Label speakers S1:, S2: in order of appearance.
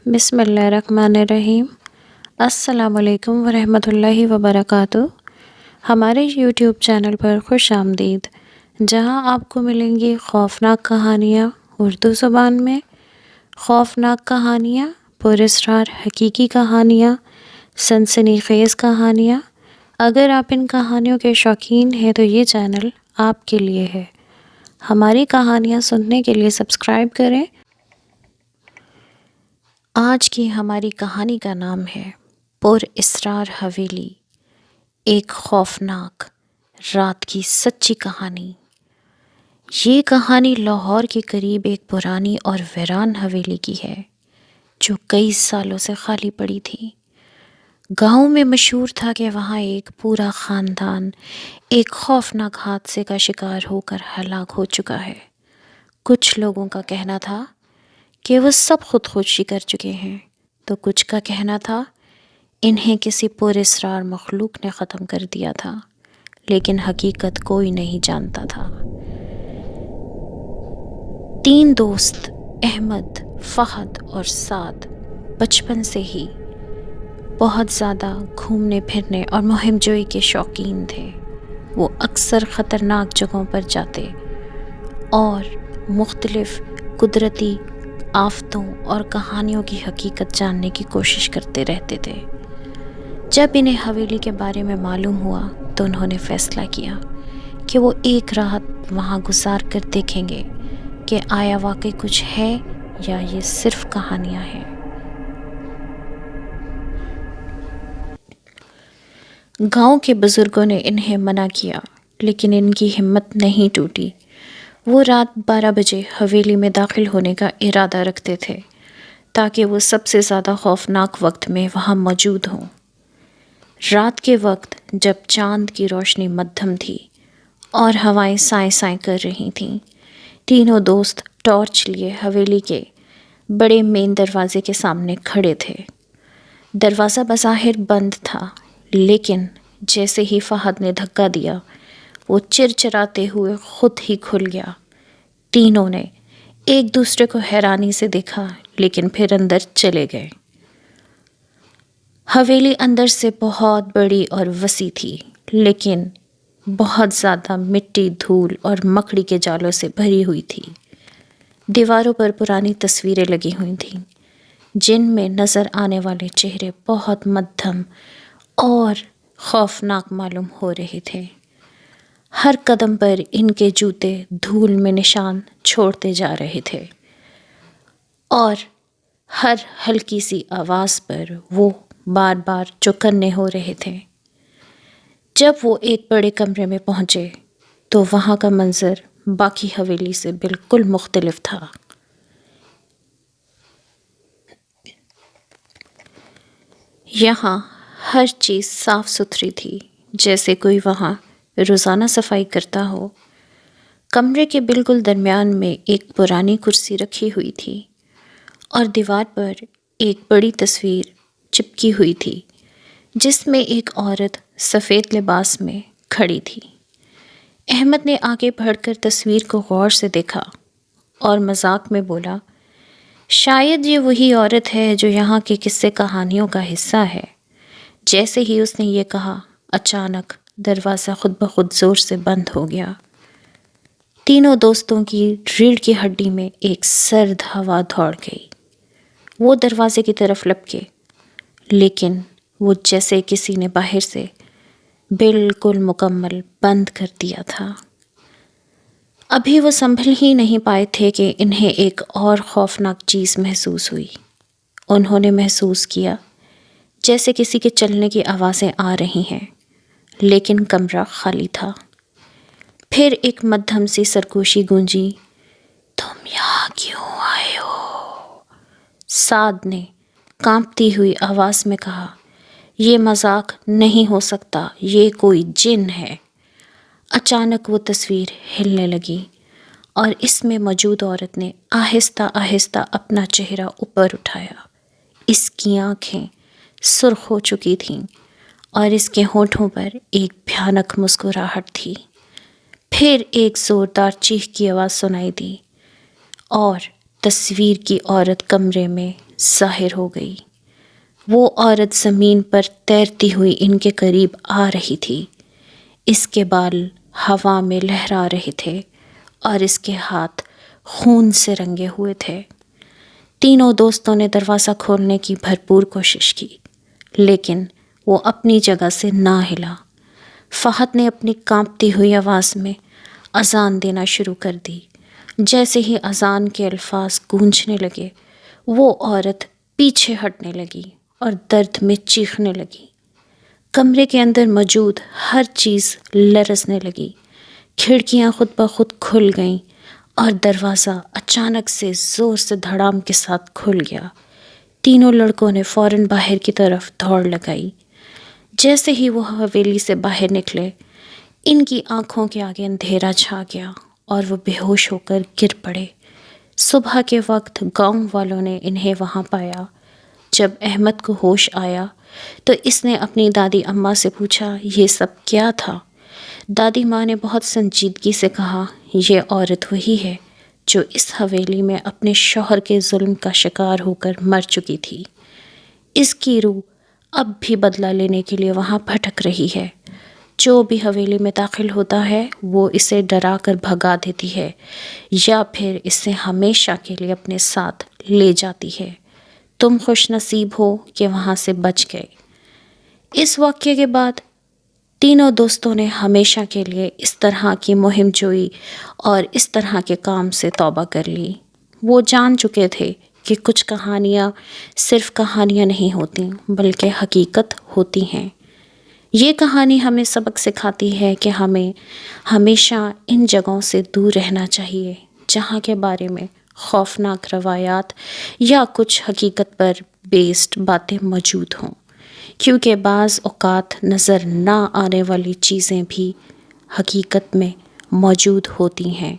S1: بسم اللہ الرحمن الرحیم۔ السلام علیکم ورحمۃ وبرکاتہ۔ ہمارے یوٹیوب چینل پر خوش آمدید، جہاں آپ کو ملیں گی خوفناک کہانیاں اردو زبان میں، خوفناک کہانیاں، پراسرار حقیقی کہانیاں، سنسنی خیز کہانیاں۔ اگر آپ ان کہانیوں کے شوقین ہیں تو یہ چینل آپ کے لیے ہے۔ ہماری کہانیاں سننے کے لیے سبسکرائب کریں۔ آج کی ہماری کہانی کا نام ہے پراسرار حویلی، ایک خوفناک رات کی سچی کہانی۔ یہ کہانی لاہور کے قریب ایک پرانی اور ویران حویلی کی ہے جو کئی سالوں سے خالی پڑی تھی۔ گاؤں میں مشہور تھا کہ وہاں ایک پورا خاندان ایک خوفناک حادثے کا شکار ہو کر ہلاک ہو چکا ہے۔ کچھ لوگوں کا کہنا تھا کہ وہ سب خودکشی کر چکے ہیں، تو کچھ کا کہنا تھا انہیں کسی پراسرار مخلوق نے ختم کر دیا تھا، لیکن حقیقت کوئی نہیں جانتا تھا۔ 3 دوست احمد، فہد اور سعد بچپن سے ہی بہت زیادہ گھومنے پھرنے اور مہم جوئی کے شوقین تھے۔ وہ اکثر خطرناک جگہوں پر جاتے اور مختلف قدرتی آفتوں اور کہانیوں کی حقیقت جاننے کی کوشش کرتے رہتے تھے۔ جب انہیں حویلی کے بارے میں معلوم ہوا تو انہوں نے فیصلہ کیا کہ وہ ایک رات وہاں گزار کر دیکھیں گے کہ آیا واقعی کچھ ہے یا یہ صرف کہانیاں ہیں۔ گاؤں کے بزرگوں نے انہیں منع کیا، لیکن ان کی ہمت نہیں ٹوٹی۔ وہ رات 12 بجے حویلی میں داخل ہونے کا ارادہ رکھتے تھے تاکہ وہ سب سے زیادہ خوفناک وقت میں وہاں موجود ہوں۔ رات کے وقت جب چاند کی روشنی مدھم تھی اور ہوائیں سائیں سائیں کر رہی تھیں، تینوں دوست ٹارچ لیے حویلی کے بڑے مین دروازے کے سامنے کھڑے تھے۔ دروازہ بظاہر بند تھا، لیکن جیسے ہی فہد نے دھکا دیا، وہ چرچراتے ہوئے خود ہی کھل گیا۔ تینوں نے ایک دوسرے کو حیرانی سے دیکھا، لیکن پھر اندر چلے گئے۔ حویلی اندر سے بہت بڑی اور وسیع تھی، لیکن بہت زیادہ مٹی، دھول اور مکڑی کے جالوں سے بھری ہوئی تھی۔ دیواروں پر پرانی تصویریں لگی ہوئی تھیں، جن میں نظر آنے والے چہرے بہت مدھم اور خوفناک معلوم ہو رہے تھے۔ ہر قدم پر ان کے جوتے دھول میں نشان چھوڑتے جا رہے تھے، اور ہر ہلکی سی آواز پر وہ بار بار چوکنے ہو رہے تھے۔ جب وہ ایک بڑے کمرے میں پہنچے تو وہاں کا منظر باقی حویلی سے بالکل مختلف تھا۔ یہاں ہر چیز صاف ستھری تھی، جیسے کوئی وہاں روزانہ صفائی کرتا ہو۔ کمرے کے بالکل درمیان میں ایک پرانی کرسی رکھی ہوئی تھی اور دیوار پر ایک بڑی تصویر چپکی ہوئی تھی جس میں ایک عورت سفید لباس میں کھڑی تھی۔ احمد نے آگے بڑھ کر تصویر کو غور سے دیکھا اور مذاق میں بولا، شاید یہ وہی عورت ہے جو یہاں کے قصے کہانیوں کا حصہ ہے۔ جیسے ہی اس نے یہ کہا، اچانک دروازہ خود بخود زور سے بند ہو گیا۔ تینوں دوستوں کی ریڑھ کی ہڈی میں ایک سرد ہوا دوڑ گئی۔ وہ دروازے کی طرف لپکے، لیکن وہ جیسے کسی نے باہر سے بالکل مکمل بند کر دیا تھا۔ ابھی وہ سنبھل ہی نہیں پائے تھے کہ انہیں ایک اور خوفناک چیز محسوس ہوئی۔ انہوں نے محسوس کیا جیسے کسی کے چلنے کی آوازیں آ رہی ہیں، لیکن کمرہ خالی تھا۔ پھر ایک مدھم سی سرگوشی گونجی، تم یہاں کیوں آئے ہو؟ سعد نے کانپتی ہوئی آواز میں کہا، یہ مذاق نہیں ہو سکتا، یہ کوئی جن ہے۔ اچانک وہ تصویر ہلنے لگی اور اس میں موجود عورت نے آہستہ آہستہ اپنا چہرہ اوپر اٹھایا۔ اس کی آنکھیں سرخ ہو چکی تھیں اور اس کے ہونٹوں پر ایک بھیانک مسکراہٹ تھی۔ پھر ایک زوردار چیخ کی آواز سنائی دی اور تصویر کی عورت کمرے میں ظاہر ہو گئی۔ وہ عورت زمین پر تیرتی ہوئی ان کے قریب آ رہی تھی۔ اس کے بال ہوا میں لہرا رہے تھے اور اس کے ہاتھ خون سے رنگے ہوئے تھے۔ تینوں دوستوں نے دروازہ کھولنے کی بھرپور کوشش کی، لیکن وہ اپنی جگہ سے نہ ہلا۔ فہد نے اپنی کانپتی ہوئی آواز میں اذان دینا شروع کر دی۔ جیسے ہی اذان کے الفاظ گونجنے لگے، وہ عورت پیچھے ہٹنے لگی اور درد میں چیخنے لگی۔ کمرے کے اندر موجود ہر چیز لرزنے لگی۔ کھڑکیاں خود بخود کھل گئیں اور دروازہ اچانک سے زور سے دھڑام کے ساتھ کھل گیا۔ تینوں لڑکوں نے فوراً باہر کی طرف دوڑ لگائی۔ جیسے ہی وہ حویلی سے باہر نکلے، ان کی آنکھوں کے آگے اندھیرا چھا گیا اور وہ بے ہوش ہو کر گر پڑے۔ صبح کے وقت گاؤں والوں نے انہیں وہاں پایا۔ جب احمد کو ہوش آیا تو اس نے اپنی دادی اماں سے پوچھا، یہ سب کیا تھا؟ دادی ماں نے بہت سنجیدگی سے کہا، یہ عورت وہی ہے جو اس حویلی میں اپنے شوہر کے ظلم کا شکار ہو کر مر چکی تھی۔ اس کی روح اب بھی بدلہ لینے کے لیے وہاں بھٹک رہی ہے۔ جو بھی حویلی میں داخل ہوتا ہے وہ اسے ڈرا کر بھگا دیتی ہے یا پھر اسے ہمیشہ کے لیے اپنے ساتھ لے جاتی ہے۔ تم خوش نصیب ہو کہ وہاں سے بچ گئے۔ اس واقعے کے بعد تینوں دوستوں نے ہمیشہ کے لیے اس طرح کی مہم جوئی اور اس طرح کے کام سے توبہ کر لی۔ وہ جان چکے تھے کہ کچھ کہانیاں صرف کہانیاں نہیں ہوتیں بلکہ حقیقت ہوتی ہیں۔ یہ کہانی ہمیں سبق سکھاتی ہے کہ ہمیں ہمیشہ ان جگہوں سے دور رہنا چاہیے جہاں کے بارے میں خوفناک روایات یا کچھ حقیقت پر بیسڈ باتیں موجود ہوں، کیونکہ بعض اوقات نظر نہ آنے والی چیزیں بھی حقیقت میں موجود ہوتی ہیں۔